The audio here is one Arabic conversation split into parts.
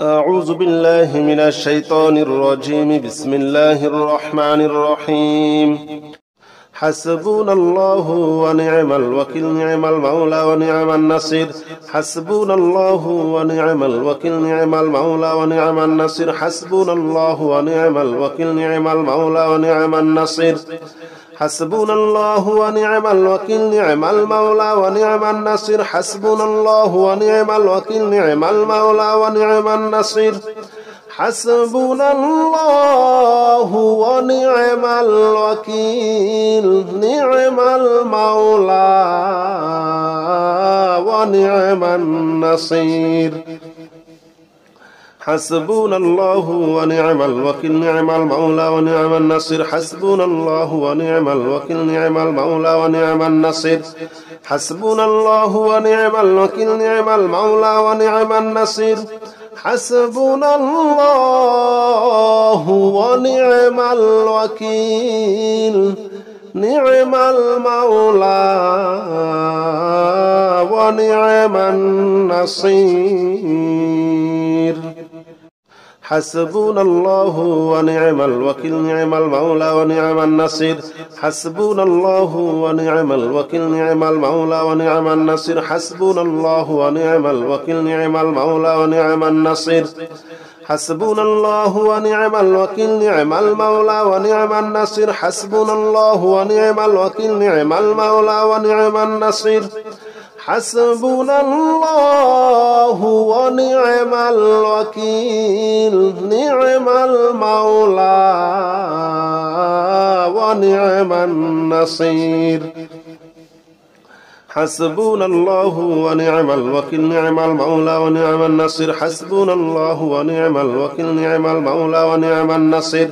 أعوذ بالله من الشيطان الرجيم. بسم الله الرحمن الرحيم. حسبنا الله ونعم الوكيل، نعم المولى ونعم النصير. حسبنا الله ونعم الوكيل، نعم المولى ونعم النصير. حسبنا الله ونعم الوكيل، نعم المولى ونعم النصير. حسبنا الله ونعم الوكيل، نعم المولى ونعم النصير. حسبنا الله ونعم الوكيل، نعم المولى ونعم النصير. حسبنا الله ونعم الوكيل، نعم المولى ونعم النصير. حسبنا الله ونعم الوكيل، نعم المولى ونعم النصير. حسبنا الله ونعم الوكيل، نعم المولى ونعم النصير. حسبنا الله ونعم الوكيل، نعم المولى ونعم النصير. حسبنا الله ونعم الوكيل، نعم المولى ونعم النصير. حسبنا الله ونعم الوكيل، نعم المولى ونعم النصير. حسبنا الله ونعم الوكيل، نعم المولى ونعم النصير. حسبنا الله ونعم الوكيل، نعم المولى ونعم النصير. حسبنا الله ونعم الوكيل، نعم المولى ونعم النصير. حسبنا الله ونعم الوكيل، نعم المولى ونعم النصير. حسبنا الله ونعم الوكيل، نعم المولى ونعم النصير. حسبنا الله ونعم الوكيل، نعم المولى ونعم النصير. حسبنا الله ونعم الوكيل، نعم المولى ونعم النصير.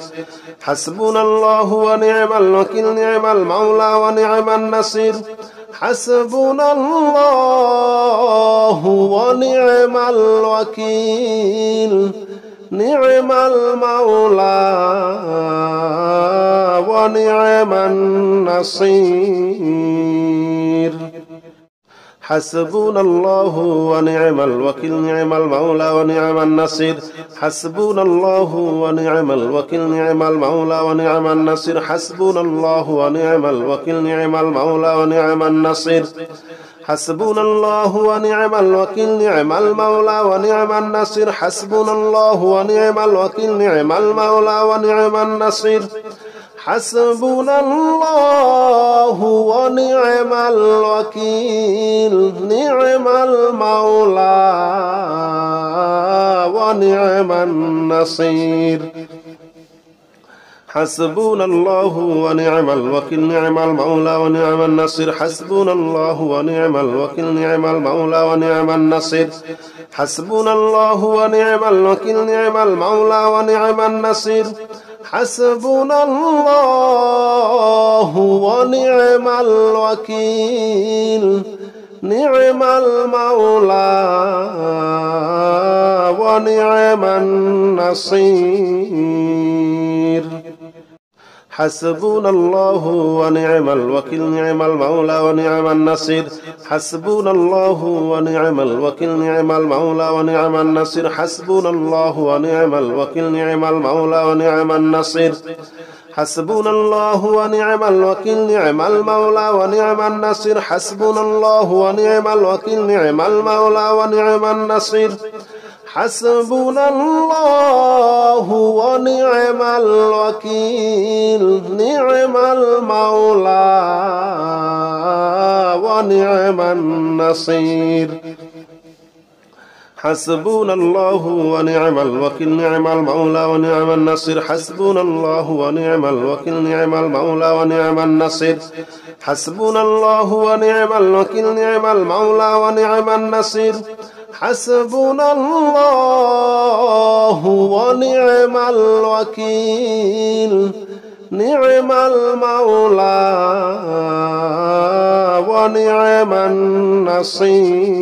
حسبنا الله ونعم الوكيل، نعم المولى ونعم النصير. حسبنا الله ونعم الوكيل، نعم المولى ونعم النصير. حسبنا الله ونعم الوكيل، نعم المولى ونعم النصير. حسبنا الله ونعم الوكيل، نعم المولى ونعم النصير. حسبنا الله ونعم الوكيل، نعم المولى ونعم النصير. حسبنا الله ونعم الوكيل، نعم المولى ونعم النصير. حسبنا الله ونعم الوكيل، نعم المولى ونعم النصير. حسبنا الله ونعم الوكيل، نعم المولى ونعم النصير. حسبنا الله ونعم الوكيل، نعم المولى ونعم النصير. حسبنا الله ونعم الوكيل، نعم المولى ونعم النصير. حسبنا الله ونعم الوكيل، نعم المولى ونعم النصير. حسبنا الله ونعم الوكيل، نعم المولى ونعم النصير. حسبنا الله ونعم الوكيل، نعم المولى ونعم النصير. حسبنا الله ونعم الوكيل، نعم المولى ونعم النصير. حسبنا الله ونعم الوكيل، نعم المولى ونعم النصير. حسبنا الله ونعم الوكيل، نعم المولى ونعم النصير. حسبنا الله ونعم الوكيل، نعم المولى ونعم النصير. حسبنا الله ونعم الوكيل، نعم المولى ونعم النصير. حسبنا الله ونعم الوكيل، نعم المولى ونعم النصير. حسبنا الله ونعم الوكيل، نعم المولى ونعم النصير. حسبنا الله ونعم الوكيل، نعم المولى ونعم النصير. حسبنا الله ونعم الوكيل، نعم المولى ونعم النصير.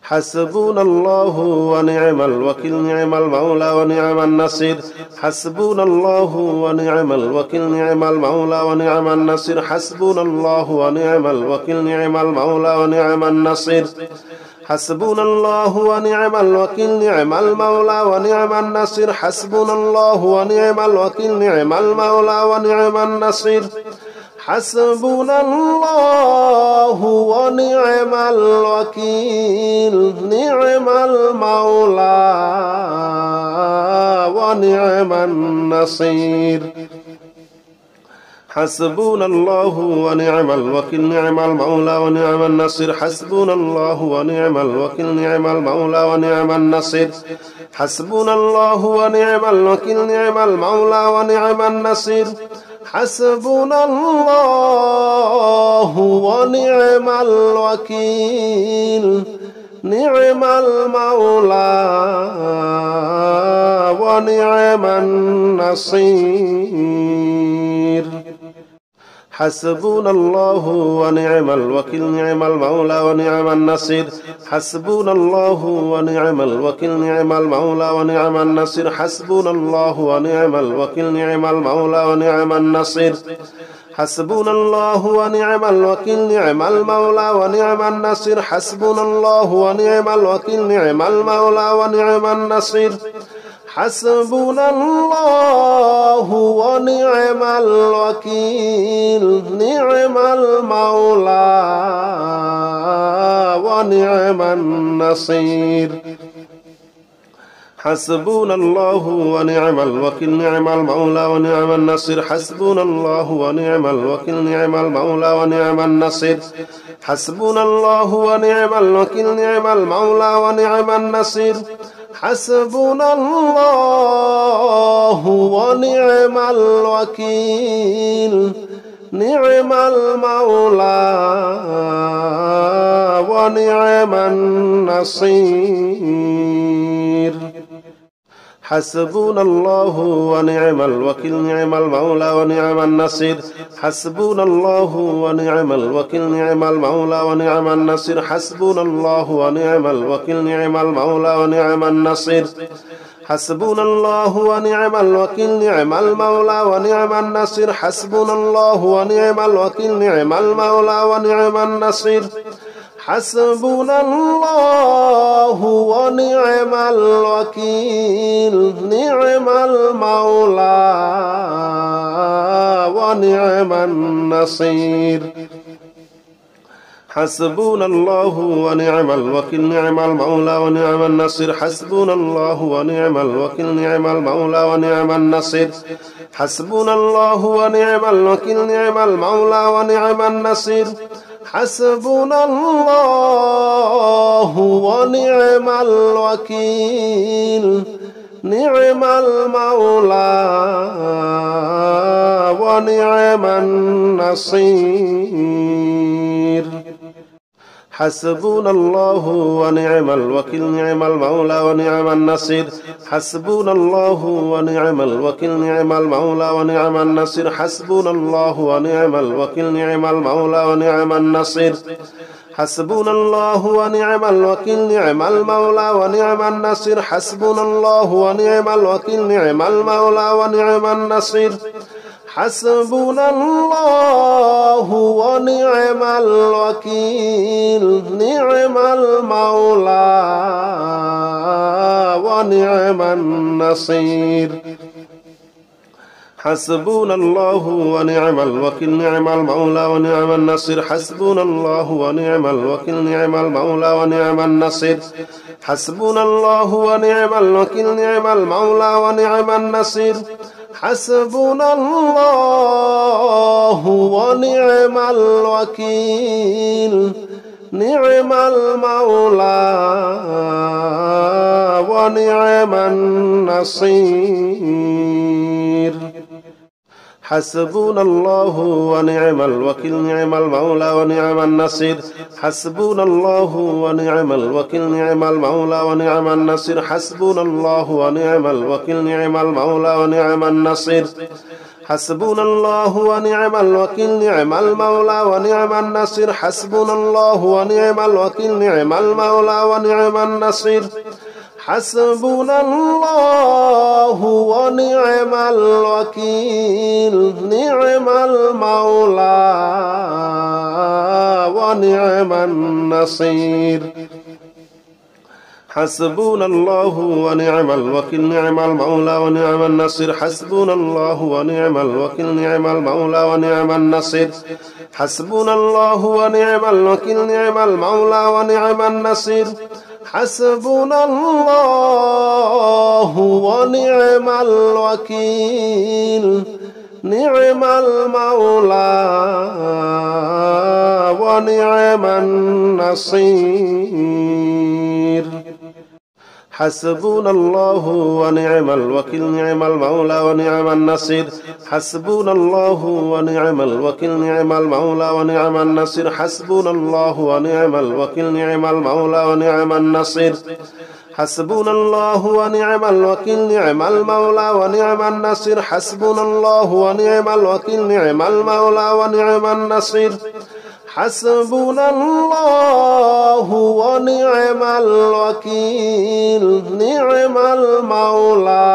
حسبنا الله ونعم الوكيل، نعم المولى ونعم النصير. حسبنا الله ونعم الوكيل، نعم المولى ونعم النصير. حسبنا الله ونعم الوكيل، نعم المولى ونعم النصير. حسبنا الله ونعم الوكيل نعم المولى ونعم النصير حسبنا الله ونعم الوكيل نعم المولى ونعم النصير حسبنا الله ونعم الوكيل نعم المولى ونعم النصير حسبنا الله ونعم الوكيل نعم المولى ونعم النصير حسبنا الله ونعم الوكيل نعم المولى ونعم النصير حسبنا الله ونعم الوكيل نعم المولى ونعم النصير حسبنا الله ونعم الوكيل نعم المولى ونعم النصير حسبنا الله ونعم الوكيل نعم المولى ونعم النصير حسبنا الله ونعم الوكيل نعم المولى ونعم النصير حسبنا الله ونعم الوكيل نعم المولى ونعم النصير حسبنا الله ونعم الوكيل نعم المولى ونعم النصير حسبنا الله ونعم الوكيل نعم المولى ونعم النصير حسبنا الله ونعم الوكيل نعم المولى ونعم النصير حسبنا الله ونعم الوكيل نعم المولى ونعم النصير حسبنا الله ونعم الوكيل نعم المولى ونعم النصير حسبنا الله ونعم الوكيل نعم المولى ونعم النصير حسبنا الله ونعم الوكيل نعم المولى ونعم النصير حسبنا الله ونعم الوكيل نعم المولى ونعم النصير حسبنا الله ونعم الوكيل نعم المولى ونعم النصير حسبنا الله ونعم الوكيل نعم المولى ونعم النصير حسبنا الله ونعم الوكيل نعم المولى ونعم النصير حسبنا الله ونعم الوكيل نعم المولى ونعم النصير حسبنا الله ونعم الوكيل نعم المولى ونعم النصير حسبنا الله ونعم الوكيل نعم المولى ونعم النصير حسبنا الله ونعم الوكيل نعم المولى ونعم النصير حسبنا الله ونعم الوكيل نعم المولى ونعم النصير حسبنا الله ونعم الوكيل نعم المولى ونعم النصير حسبنا الله ونعم الوكيل نعم المولى ونعم النصير حسبنا الله ونعم الوكيل نعم المولى ونعم النصير حسبنا الله ونعم الوكيل نعم المولى ونعم النصير حسبنا الله ونعم الوكيل نعم المولى ونعم النصير حسبنا الله ونعم الوكيل نعم المولى ونعم النصير حسبنا الله ونعم الوكيل نعم المولى ونعم النصير حسبنا الله ونعم الوكيل نعم المولى ونعم النصير حسبنا الله ونعم الوكيل نعم المولى ونعم النصير حسبنا الله ونعم الوكيل نعم المولى ونعم النصير حسبنا الله ونعم الوكيل نعم المولى ونعم النصير حسبنا الله ونعم الوكيل نعم المولى ونعم النصير حسبنا الله ونعم الوكيل نعم المولى ونعم النصير حسبنا الله ونعم الوكيل نعم المولى ونعم النصير حسبنا الله ونعم الوكيل نعم المولى ونعم النصير حسبنا الله ونعم الوكيل نعم المولى ونعم النصير حسبنا الله ونعم الوكيل نعم المولى ونعم النصير حسبنا الله ونعم الوكيل نعم المولى ونعم النصير حسبنا الله ونعم الوكيل نعم المولى ونعم النصير حسبنا الله ونعم الوكيل نعم المولى ونعم النصير حسبنا الله ونعم الوكيل نعم المولى ونعم النصير حسبنا الله ونعم الوكيل نعم المولى ونعم النصير حسبنا الله ونعم الوكيل نعم المولى ونعم النصير حسبنا الله ونعم الوكيل نعم المولى ونعم النصير حسبنا الله ونعم الوكيل نعم المولى ونعم النصير حسبنا الله ونعم الوكيل نعم المولى ونعم النصير حسبنا الله ونعم الوكيل نعم المولى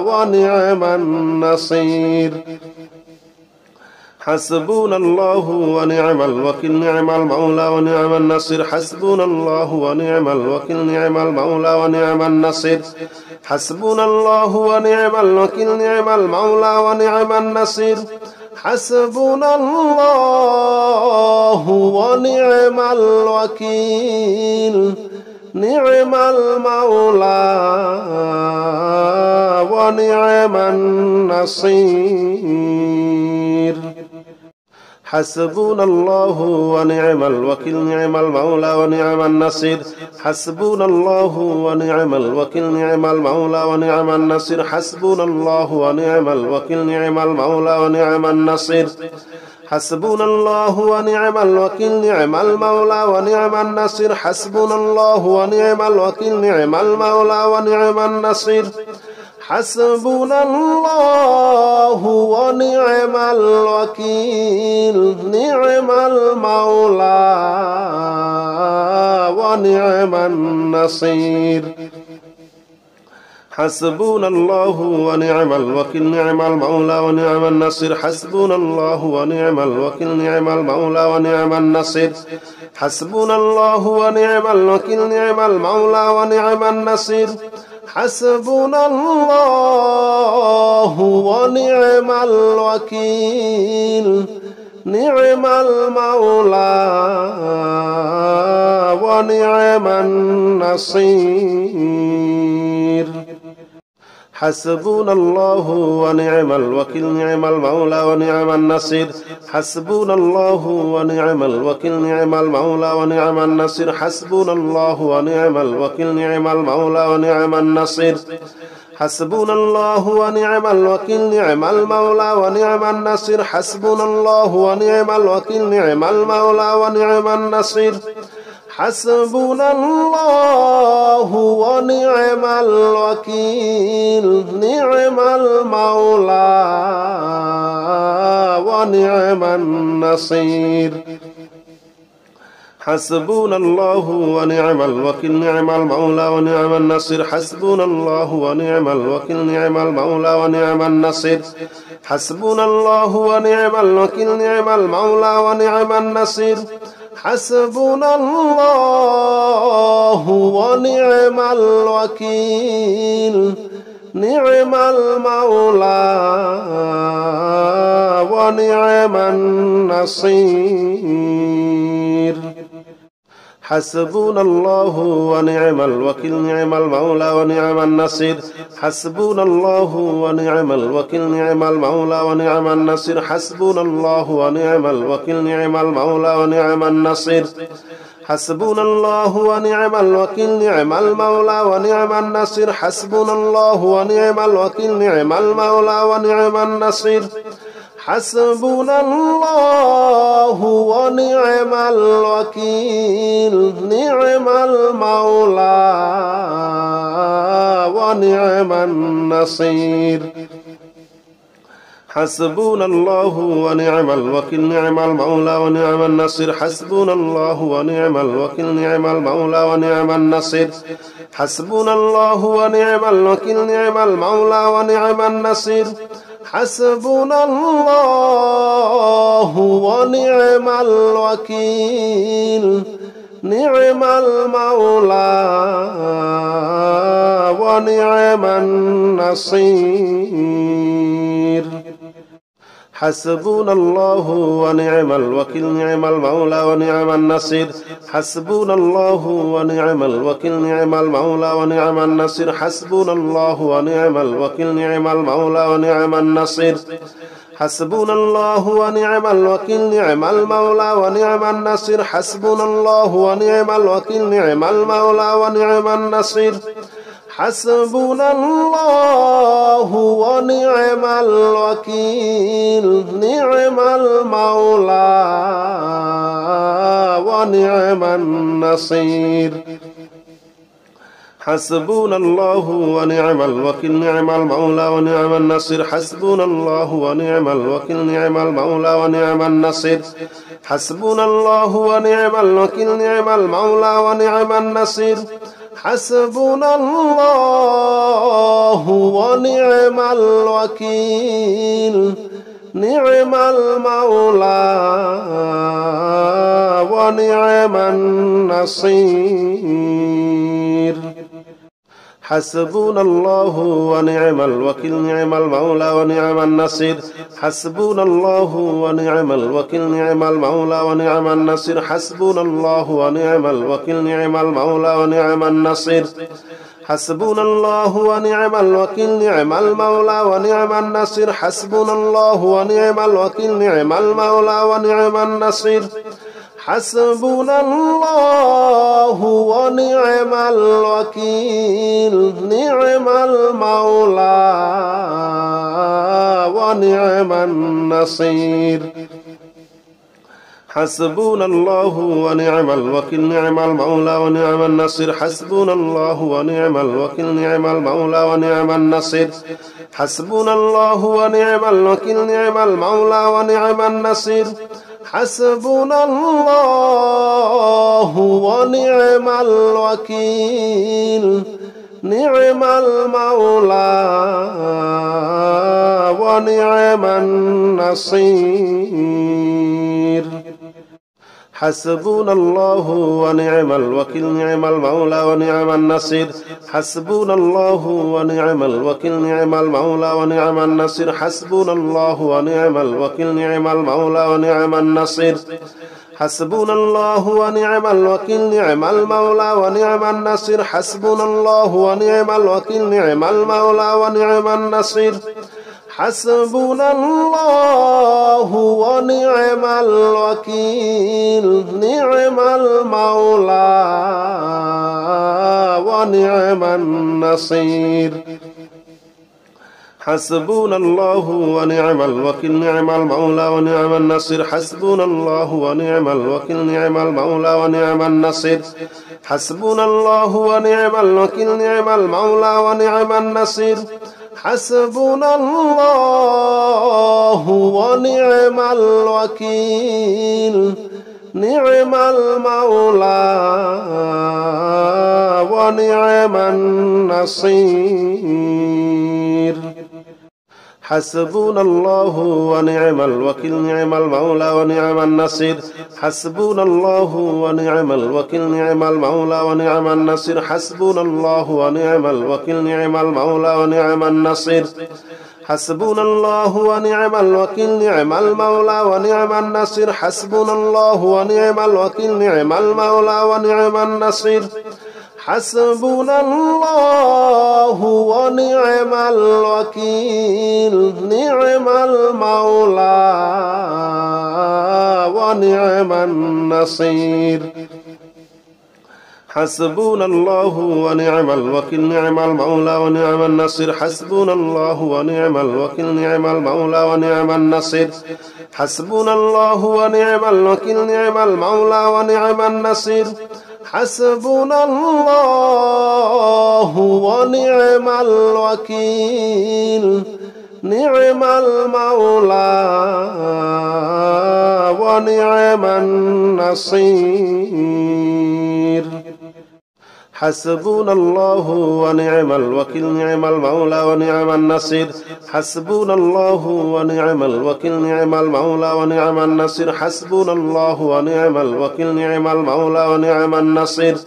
ونعم النصير حسبنا الله ونعم الوكيل نعم المولى ونعم النصير حسبنا الله ونعم الوكيل نعم المولى ونعم النصير حسبنا الله ونعم الوكيل نعم المولى ونعم النصير حسبنا الله ونعم الوكيل نعم المولى ونعم النصير حسبنا الله ونعم الوكيل نعم المولى ونعم النصير حسبنا الله ونعم الوكيل نعم المولى ونعم النصير حسبنا الله ونعم الوكيل نعم المولى ونعم النصير حسبنا الله ونعم الوكيل نعم المولى ونعم النصير حسبنا الله ونعم الوكيل نعم المولى ونعم النصير حسبنا الله ونعم الوكيل نعم المولى ونعم النصير حسبنا الله ونعم الوكيل نعم المولى ونعم النصير حسبنا الله ونعم الوكيل نعم المولى ونعم النصير حسبنا الله ونعم الوكيل نعم المولى ونعم النصير حسبنا الله ونعم الوكيل نعم المولى ونعم النصير حسبنا الله ونعم الوكيل نعم المولى ونعم النصير حسبنا الله ونعم الوكيل نعم المولى ونعم النصير حسبنا الله ونعم الوكيل نعم المولى ونعم النصير حسبنا الله ونعم الوكيل نعم المولى ونعم النصير حسبنا الله ونعم الوكيل نعم المولى ونعم النصير حسبنا الله ونعم الوكيل نعم المولى ونعم النصير حسبنا الله ونعم الوكيل نعم المولى ونعم النصير حسبنا الله ونعم الوكيل نعم المولى ونعم النصير حسبنا الله ونعم الوكيل نعم المولى ونعم النصير حسبنا الله ونعم الوكيل نعم المولى ونعم النصير حسبنا الله ونعم الوكيل نعم المولى ونعم النصير حسبنا الله ونعم الوكيل نعم المولى ونعم النصير حسبنا الله ونعم الوكيل نعم المولى ونعم النصير حسبنا الله ونعم الوكيل نعم المولى ونعم النصير حسبنا الله ونعم الوكيل نعم المولى ونعم النصير حسبنا الله ونعم الوكيل نعم المولى ونعم النصير حسبنا الله ونعم الوكيل نعم المولى ونعم النصير حسبنا الله ونعم الوكيل نعم المولى ونعم النصير حسبنا الله ونعم الوكيل نعم المولى ونعم النصير حسبنا الله ونعم الوكيل نعم المولى ونعم النصير حسبنا الله ونعم الوكيل نعم المولى ونعم النصير حسبنا الله ونعم الوكيل نعم المولى ونعم النصير حسبنا الله ونعم الوكيل نعم المولى ونعم النصير حسبنا الله ونعم الوكيل نعم المولى ونعم النصير حسبنا الله ونعم الوكيل نعم المولى ونعم النصير حسبنا الله ونعم الوكيل نعم المولى ونعم النصير حسبنا الله ونعم الوكيل نعم المولى ونعم النصير حسبنا الله ونعم الوكيل نعم المولى ونعم النصير حسبنا الله ونعم الوكيل نعم المولى ونعم النصير حسبنا الله ونعم الوكيل نعم المولى ونعم النصير حسبنا الله ونعم الوكيل نعم المولى ونعم النصير حسبنا الله ونعم الوكيل نعم المولى ونعم النصير حسبنا الله ونعم الوكيل نعم المولى ونعم النصير حسبنا الله ونعم الوكيل نعم المولى ونعم النصير حسبنا الله ونعم الوكيل نعم المولى ونعم النصير حسبنا الله ونعم الوكيل نعم المولى ونعم النصير حسبنا الله ونعم الوكيل نعم المولى ونعم النصير حسبنا الله ونعم الوكيل نعم المولى ونعم النصير حسبنا الله ونعم الوكيل نعم المولى ونعم النصير حسبنا الله ونعم الوكيل نعم المولى ونعم النصير حسبنا الله ونعم الوكيل نعم المولى ونعم النصير حسبنا الله ونعم الوكيل نعم المولى ونعم النصير حسبنا الله ونعم الوكيل نعم المولى ونعم النصير حسبنا الله ونعم الوكيل نعم المولى ونعم النصير حسبنا الله ونعم الوكيل نعم المولى ونعم النصير حسبنا الله ونعم الوكيل نعم المولى ونعم النصير حسبنا الله ونعم الوكيل نعم المولى ونعم النصير حسبنا الله ونعم الوكيل نعم المولى ونعم النصير حسبنا الله ونعم الوكيل نعم المولى ونعم النصير حسبنا الله ونعم الوكيل نعم المولى ونعم النصير حسبنا الله ونعم الوكيل نعم المولى ونعم النصير حسبنا الله ونعم الوكيل نعم المولى ونعم النصير حسبنا الله ونعم الوكيل نعم المولى ونعم النصير حسبنا الله ونعم الوكيل نعم المولى ونعم النصير حسبنا الله ونعم الوكيل نعم المولى ونعم النصير حسبنا الله ونعم الوكيل نعم المولى ونعم النصير حسبنا الله ونعم الوكيل نعم المولى ونعم النصير حسبنا الله ونعم الوكيل نعم المولى ونعم النصير حسبنا الله ونعم الوكيل نعم المولى ونعم النصير حسبنا الله ونعم الوكيل نعم المولى ونعم النصير حسبنا الله ونعم الوكيل نعم المولى ونعم النصير حسبنا الله ونعم الوكيل نعم المولى ونعم النصير حسبنا الله ونعم الوكيل نعم المولى ونعم النصير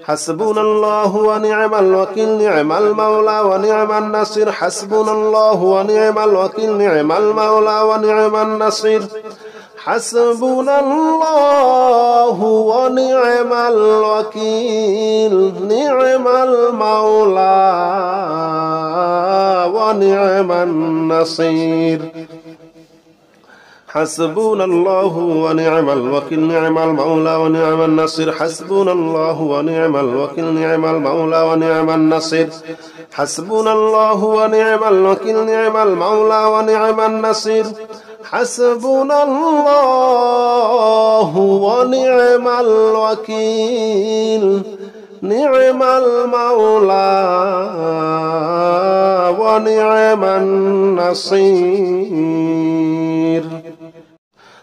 حسبنا الله ونعم الوكيل نعم المولى ونعم النصير حسبنا الله ونعم الوكيل نعم المولى ونعم النصير حسبنا الله ونعم الوكيل نعم المولى ونعم النصير حسبنا الله ونعم الوكيل نعم المولى ونعم النصير حسبنا الله ونعم الوكيل نعم المولى ونعم النصير حسبنا الله ونعم الوكيل نعم المولى ونعم النصير حسبنا الله ونعم الوكيل نعم المولى ونعم النصير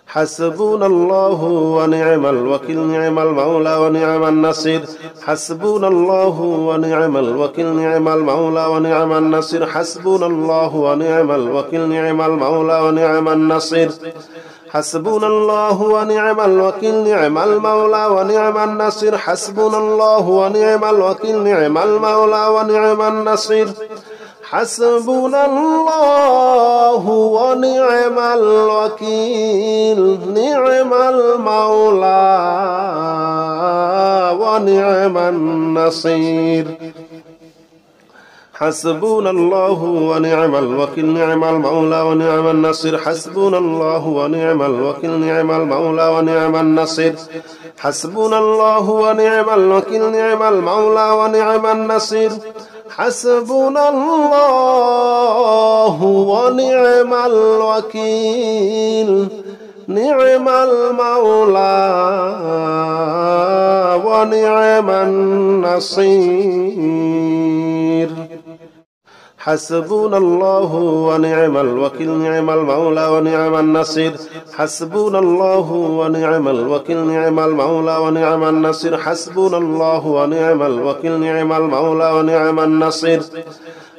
حسبنا الله ونعم الوكيل نعم المولى ونعم النصير حسبنا الله ونعم الوكيل نعم المولى ونعم النصير حسبنا الله ونعم الوكيل نعم المولى ونعم النصير حسبنا الله ونعم الوكيل نعم المولى ونعم النصير حسبنا الله ونعم الوكيل نعم المولى ونعم النصير حسبنا الله ونعم الوكيل نعم المولى ونعم النصير حسبنا الله ونعم الوكيل نعم المولى ونعم النصير حسبنا الله ونعم الوكيل نعم المولى ونعم النصير حسبنا الله ونعم الوكيل نعم المولى ونعم النصير حسبنا الله ونعم الوكيل نعم المولى ونعم النصير حسبنا الله ونعم الوكيل نعم المولى ونعم النصير حسبنا الله ونعم الوكيل نعم المولى ونعم النصير حسبنا الله ونعم الوكيل نعم المولى ونعم النصير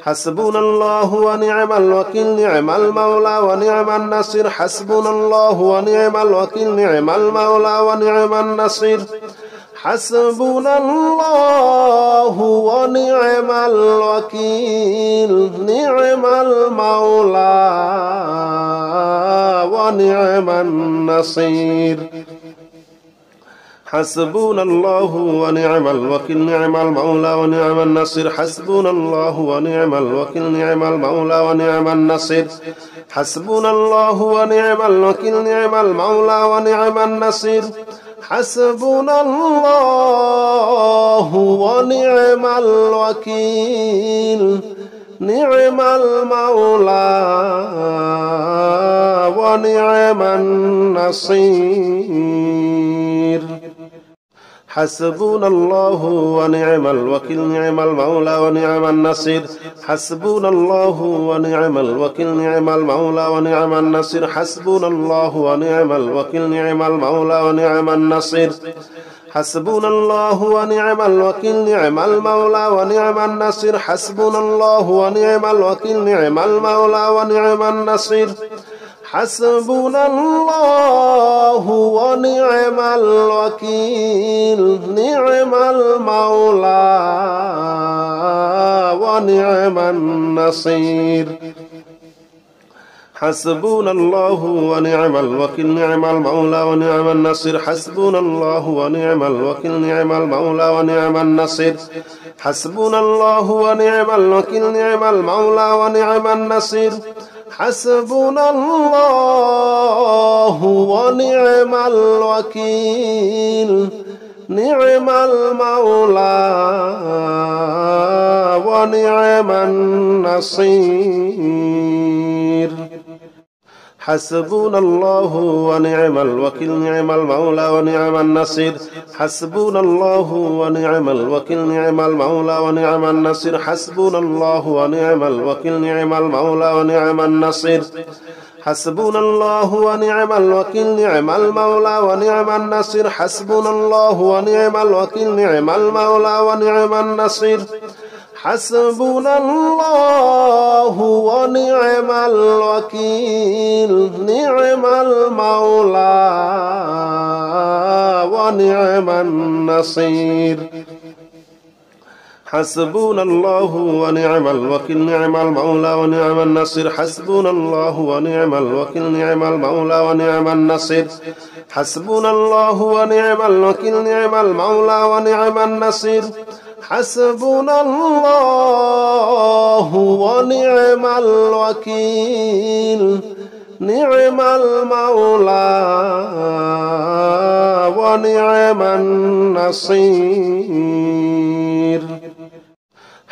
حسبنا الله ونعم الوكيل نعم المولى ونعم النصير حسبنا الله ونعم الوكيل نعم المولى ونعم النصير حسبنا الله ونعم الوكيل نعم المولى ونعم النصير حسبنا الله ونعم الوكيل نعم المولى ونعم النصير حسبنا الله ونعم الوكيل نعم المولى ونعم النصير حسبنا الله ونعم الوكيل نعم المولى ونعم النصير حسبنا الله ونعم الوكيل نعم المولى ونعم النصير حسبنا الله ونعم الوكيل نعم المولى ونعم النصير حسبنا الله ونعم الوكيل نعم المولى ونعم النصير حسبنا الله ونعم الوكيل نعم المولى ونعم النصير حسبنا الله ونعم الوكيل نعم المولى ونعم النصير حسبنا الله ونعم الوكيل نعم المولى ونعم النصير حسبنا الله ونعم الوكيل نعم المولى ونعم النصير حسبنا الله ونعم الوكيل نعم المولى ونعم النصير حسبنا الله ونعم الوكيل نعم المولى ونعم النصير حسبنا الله ونعم الوكيل نعم المولى ونعم النصير حسبنا الله ونعم الوكيل نعم المولى ونعم النصير حسبنا الله ونعم الوكيل نعم المولى ونعم النصير حسبنا الله ونعم الوكيل نعم المولى ونعم النصير حسبنا الله ونعم الوكيل نعم المولى ونعم النصير حسبنا الله ونعم الوكيل نعم المولى ونعم النصير حسبنا الله ونعم الوكيل نعم المولى ونعم النصير حسبنا الله ونعم الوكيل نعم المولى ونعم النصير حسبنا الله ونعم الوكيل نعم المولى ونعم النصير حسبنا الله ونعم الوكيل نعم المولى ونعم النصير حسبنا الله ونعم الوكيل نعم المولى ونعم النصير حسبنا الله ونعم الوكيل نعم المولى ونعم النصير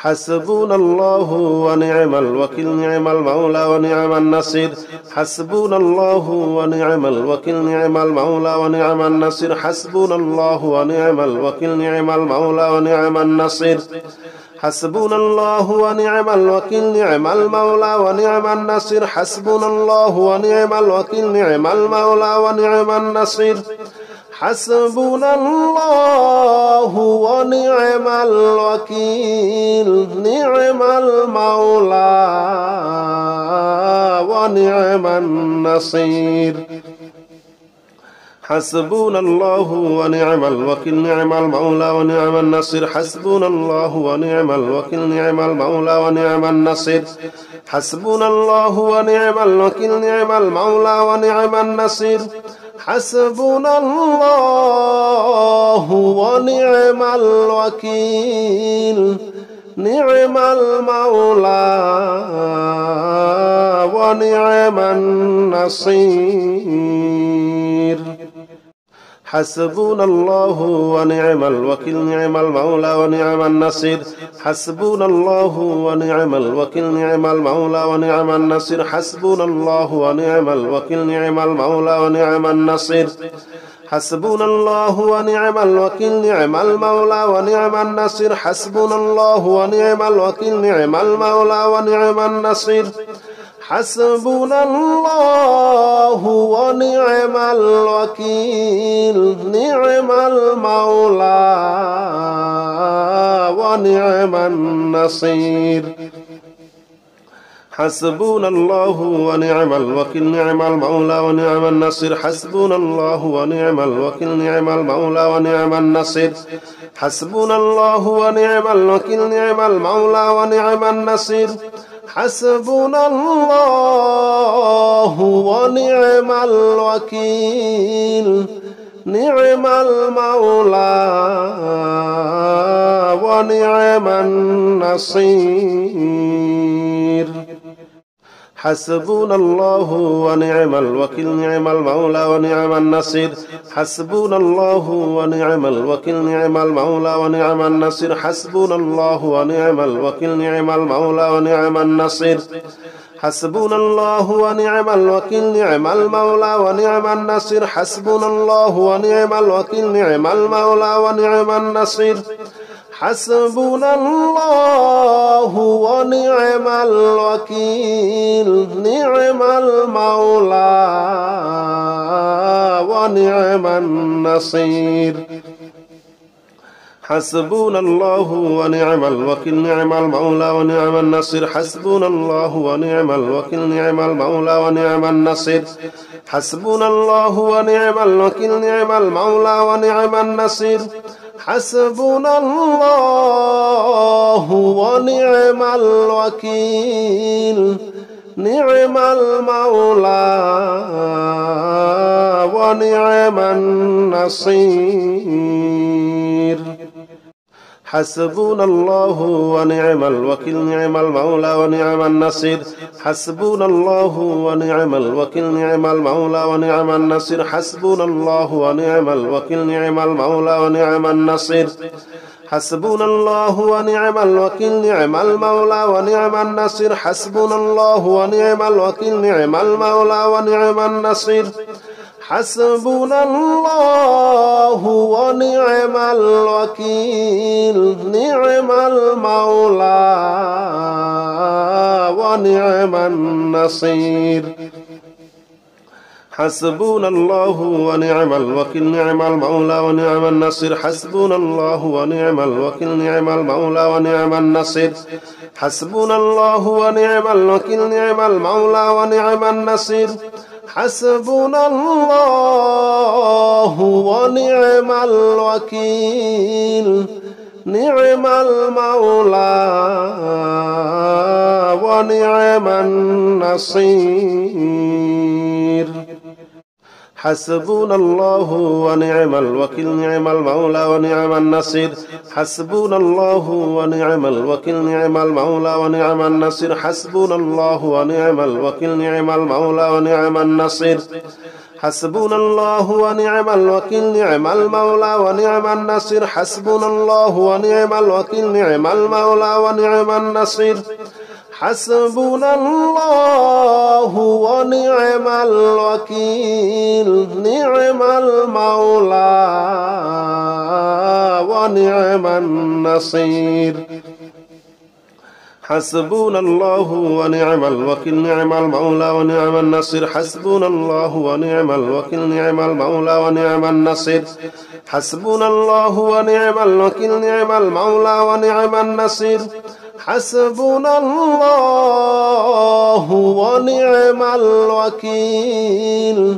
حسبنا الله ونعم الوكيل نعم المولى ونعم النصير حسبنا الله ونعم الوكيل نعم المولى ونعم النصير حسبنا الله ونعم الوكيل نعم المولى ونعم النصير حسبنا الله ونعم الوكيل نعم المولى ونعم النصير حسبنا الله ونعم الوكيل نعم المولى ونعم النصير حسبنا الله ونعم الوكيل نعم المولى ونعم النصير حسبنا الله ونعم الوكيل نعم المولى ونعم النصير حسبنا الله ونعم الوكيل نعم المولى ونعم النصير حسبنا الله ونعم الوكيل نعم المولى ونعم النصير حسبنا الله ونعم الوكيل نعم المولى ونعم النصير حسبنا الله ونعم الوكيل نعم المولى ونعم النصير حسبنا الله ونعم الوكيل نعم المولى ونعم النصير حسبنا الله ونعم الوكيل نعم المولى ونعم النصير حسبنا الله ونعم الوكيل نعم المولى ونعم النصير حسبنا الله ونعم الوكيل نعم المولى ونعم النصير حسبنا الله ونعم الوكيل نعم المولى ونعم النصير حسبنا الله ونعم الوكيل نعم المولى ونعم النصير حسبنا الله ونعم الوكيل نعم المولى ونعم النصير حسبنا الله ونعم الوكيل نعم المولى ونعم النصير حسبنا الله ونعم الوكيل نعم المولى ونعم النصير حسبنا الله ونعم الوكيل نعم المولى ونعم النصير حسبنا الله ونعم الوكيل نعم المولى ونعم النصير حسبنا الله ونعم الوكيل نعم المولى ونعم النصير حسبنا الله ونعم الوكيل نعم المولى ونعم النصير حسبنا الله ونعم الوكيل نعم المولى ونعم النصير حسبنا الله ونعم الوكيل نعم المولى ونعم النصير حسبنا الله ونعم الوكيل نعم المولى ونعم النصير حسبنا الله ونعم الوكيل نعم المولى ونعم النصير حسبنا الله ونعم الوكيل نعم المولى ونعم النصير حسبنا الله ونعم الوكيل نعم المولى ونعم النصير حسبنا الله ونعم الوكيل نعم المولى ونعم النصير حسبنا الله ونعم الوكيل نعم المولى ونعم النصير حسبنا الله ونعم الوكيل نعم المولى ونعم النصير حسبنا الله ونعم الوكيل نعم المولى ونعم النصير حسبنا الله ونعم الوكيل نعم المولى ونعم النصير حسبنا الله ونعم الوكيل نعم المولى ونعم النصير حسبنا الله ونعم الوكيل نعم المولى ونعم النصير حسبنا الله ونعم الوكيل نعم المولى ونعم النصير حسبنا الله ونعم الوكيل نعم المولى ونعم النصير حسبنا الله ونعم الوكيل نعم المولى ونعم النصير حسبنا الله ونعم الوكيل نعم المولى ونعم النصير حسبنا الله ونعم الوكيل نعم المولى ونعم النصير حسبنا الله ونعم الوكيل نعم المولى ونعم النصير حسبنا الله ونعم الوكيل نعم المولى ونعم النصير حسبنا الله ونعم الوكيل نعم المولى ونعم النصير حسبنا الله ونعم الوكيل نعم المولى ونعم النصير حسبنا الله ونعم الوكيل نعم المولى ونعم النصير حسبنا الله ونعم الوكيل نعم المولى ونعم النصير حسبنا الله ونعم الوكيل نعم المولى ونعم النصير حسبنا الله ونعم الوكيل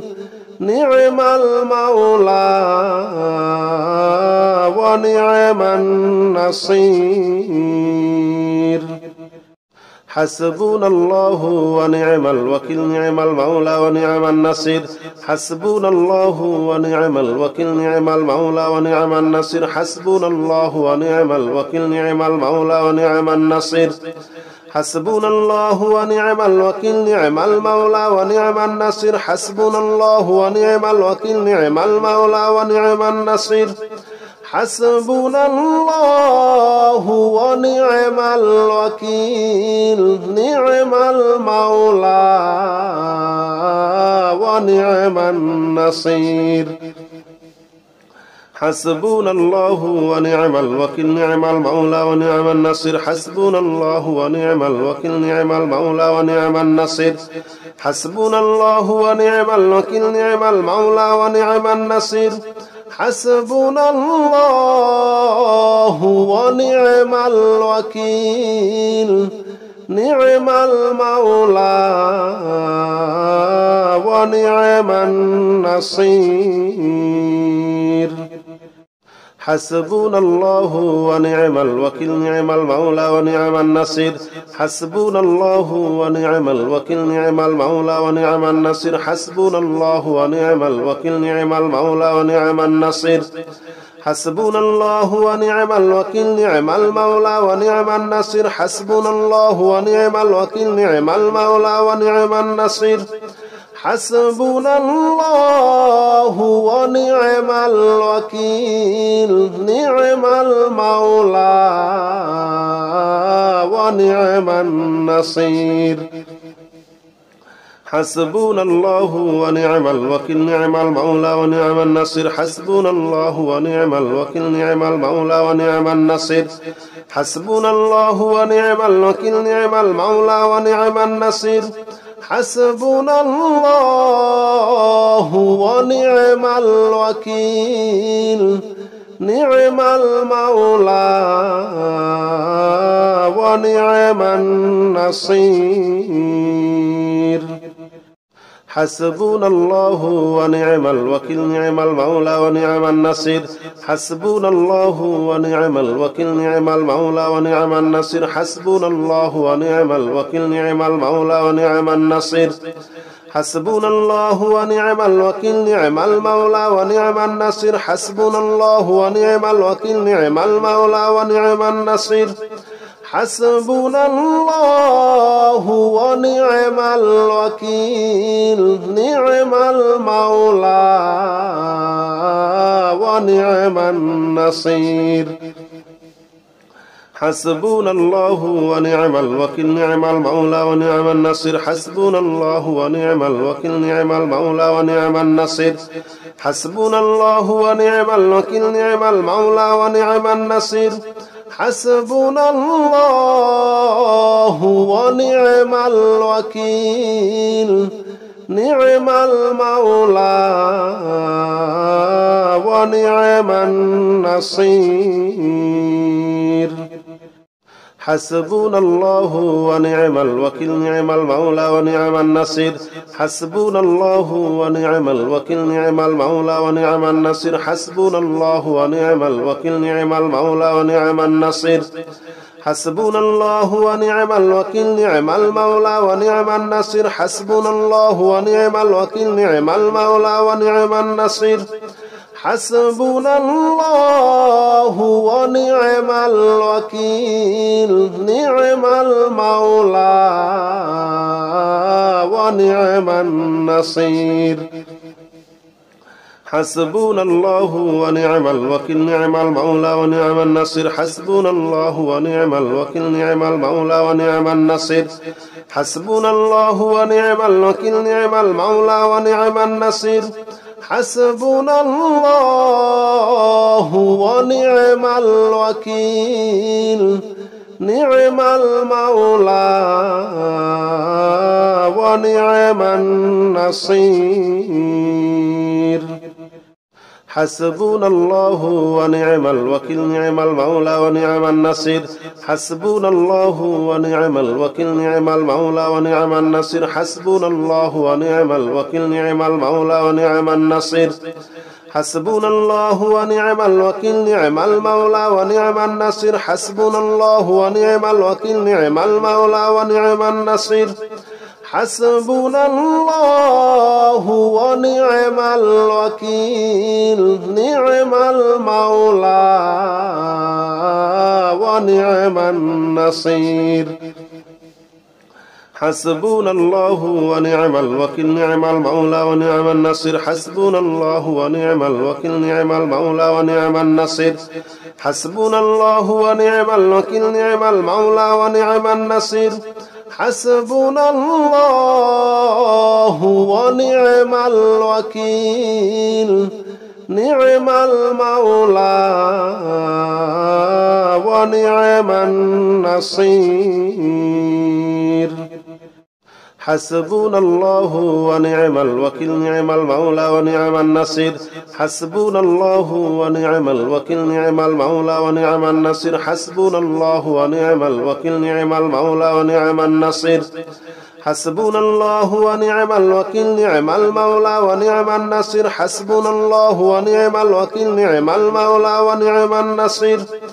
نعم المولى ونعم النصير حسبنا الله ونعم الوكيل نعم المولى ونعم النصير حسبنا الله ونعم الوكيل نعم المولى ونعم النصير حسبنا الله ونعم الوكيل نعم المولى ونعم النصير حسبنا الله ونعم الوكيل نعم المولى ونعم النصير حسبنا الله ونعم الوكيل نعم المولى ونعم النصير حسبنا الله ونعم الوكيل نعم المولى ونعم النصير حسبنا الله ونعم الوكيل نعم المولى ونعم النصير حسبنا الله ونعم الوكيل نعم المولى ونعم النصير حسبنا الله ونعم الوكيل نعم المولى ونعم النصير حسبنا الله ونعم الوكيل نعم المولى ونعم النصير حسبنا الله ونعم الوكيل نعم المولى ونعم النصير حسبنا الله ونعم الوكيل نعم المولى ونعم النصير حسبنا الله ونعم الوكيل نعم المولى ونعم النصير حسبنا الله ونعم الوكيل نعم المولى ونعم النصير حسبنا الله ونعم الوكيل نعم المولى ونعم النصير حسبنا الله ونعم الوكيل نعم المولى ونعم النصير حسبنا الله ونعم الوكيل نعم المولى ونعم النصير حسبنا الله ونعم الوكيل نعم المولى ونعم النصير حسبنا الله ونعم الوكيل نعم المولى ونعم النصير حسبنا الله ونعم الوكيل نعم المولى ونعم النصير حسبنا الله ونعم الوكيل نعم المولى ونعم النصير حسبنا الله ونعم الوكيل نعم المولى ونعم النصير حسبنا الله ونعم الوكيل نعم المولى ونعم النصير حسبنا الله ونعم الوكيل نعم المولى ونعم النصير حسبنا الله ونعم الوكيل نعم المولى ونعم النصير حسبنا الله ونعم الوكيل نعم المولى ونعم النصير حسبنا الله ونعم الوكيل نعم المولى ونعم النصير حسبنا الله ونعم الوكيل نعم المولى ونعم النصير حسبنا الله ونعم الوكيل نعم المولى ونعم النصير حسبنا الله ونعم الوكيل نعم المولى ونعم النصير حسبنا الله ونعم الوكيل نعم المولى ونعم النصير حسبنا الله ونعم الوكيل نعم المولى ونعم النصير حسبنا الله ونعم الوكيل نعم المولى ونعم النصير حسبنا الله ونعم الوكيل نعم المولى ونعم النصير حسبنا الله ونعم الوكيل نعم المولى ونعم النصير حسبنا الله ونعم الوكيل نعم المولى ونعم النصير حسبنا الله ونعم الوكيل نعم المولى ونعم النصير حسبنا الله ونعم الوكيل نعم المولى ونعم النصير حسبنا الله ونعم الوكيل نعم المولى ونعم النصير حسبنا الله ونعم الوكيل نعم المولى ونعم النصير حسبنا الله ونعم الوكيل نعم المولى ونعم النصير حسبنا الله ونعم الوكيل نعم المولى ونعم النصير حسبنا الله ونعم الوكيل نعم المولى ونعم النصير حسبنا الله ونعم الوكيل نعم المولى ونعم النصير حسبنا الله ونعم الوكيل نعم المولى ونعم النصير حسبنا الله ونعم الوكيل نعم المولى ونعم النصير حسبنا الله ونعم الوكيل نعم المولى ونعم النصير حسبنا الله ونعم الوكيل نعم المولى ونعم النصير حسبنا الله ونعم الوكيل نعم المولى ونعم النصير حسبنا الله ونعم الوكيل نعم المولى ونعم النصير حسبنا الله ونعم الوكيل نعم المولى ونعم النصير حسبنا الله ونعم الوكيل نعم المولى ونعم النصير حسبنا الله ونعم الوكيل نعم المولى ونعم النصير حسبنا الله ونعم الوكيل نعم المولى ونعم النصير حسبنا الله ونعم الوكيل نعم المولى ونعم النصير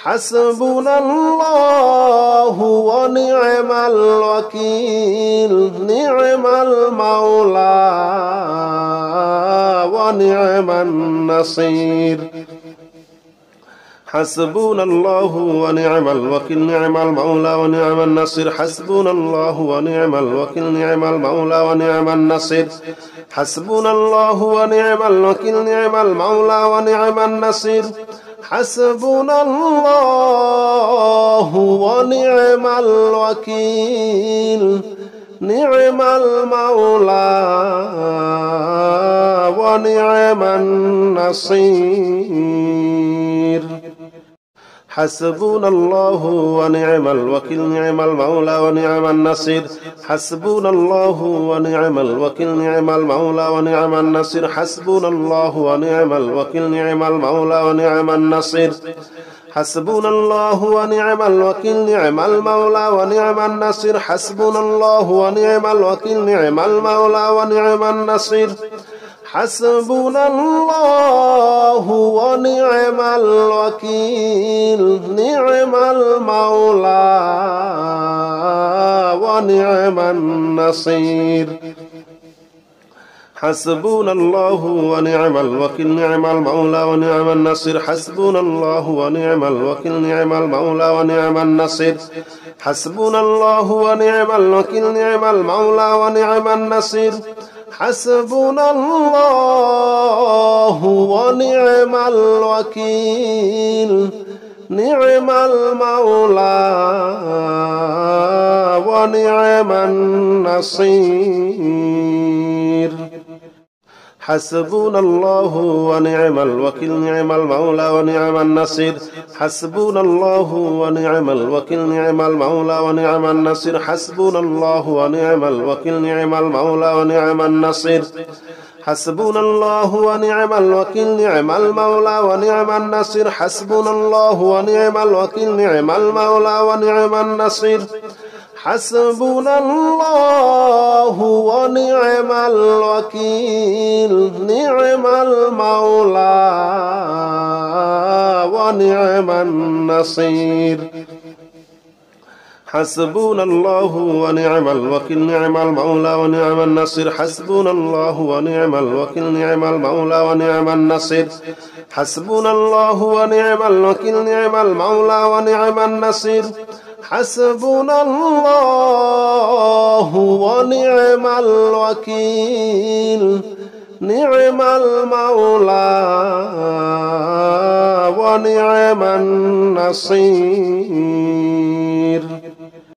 حسبنا الله ونعم الوكيل نعم المولى ونعم النصير حسبنا الله ونعم الوكيل نعم المولى ونعم النصير حسبنا الله ونعم الوكيل نعم المولى ونعم النصير حسبنا الله ونعم الوكيل نعم المولى ونعم النصير حسبنا الله ونعم الوكيل نعم المولى ونعم النصير حسبنا الله ونعم الوكيل نعم المولى ونعم النصير حسبنا الله ونعم الوكيل نعم المولى ونعم النصير حسبنا الله ونعم الوكيل نعم المولى ونعم النصير حسبنا الله ونعم الوكيل نعم المولى ونعم النصير حسبنا الله ونعم الوكيل نعم المولى ونعم النصير حسبنا الله ونعم الوكيل نعم المولى ونعم النصير حسبنا الله ونعم الوكيل نعم المولى ونعم النصير حسبنا الله ونعم الوكيل نعم المولى ونعم النصير حسبنا الله ونعم الوكيل نعم المولى ونعم النصير حسبنا الله ونعم الوكيل نعم المولى ونعم النصير حسبنا الله ونعم الوكيل نعم المولى ونعم النصير حسبنا الله ونعم الوكيل نعم المولى ونعم النصير حسبنا الله ونعم الوكيل نعم المولى ونعم النصير حسبنا الله ونعم الوكيل نعم المولى ونعم النصير حسبنا الله ونعم الوكيل نعم المولى ونعم النصير حسبنا الله ونعم الوكيل نعم المولى ونعم النصير حسبنا الله ونعم الوكيل نعم المولى ونعم النصير حسبنا الله ونعم الوكيل نعم المولى ونعم النصير حسبنا الله ونعم الوكيل نعم المولى ونعم النصير حسبنا الله ونعم الوكيل نعم المولى ونعم النصير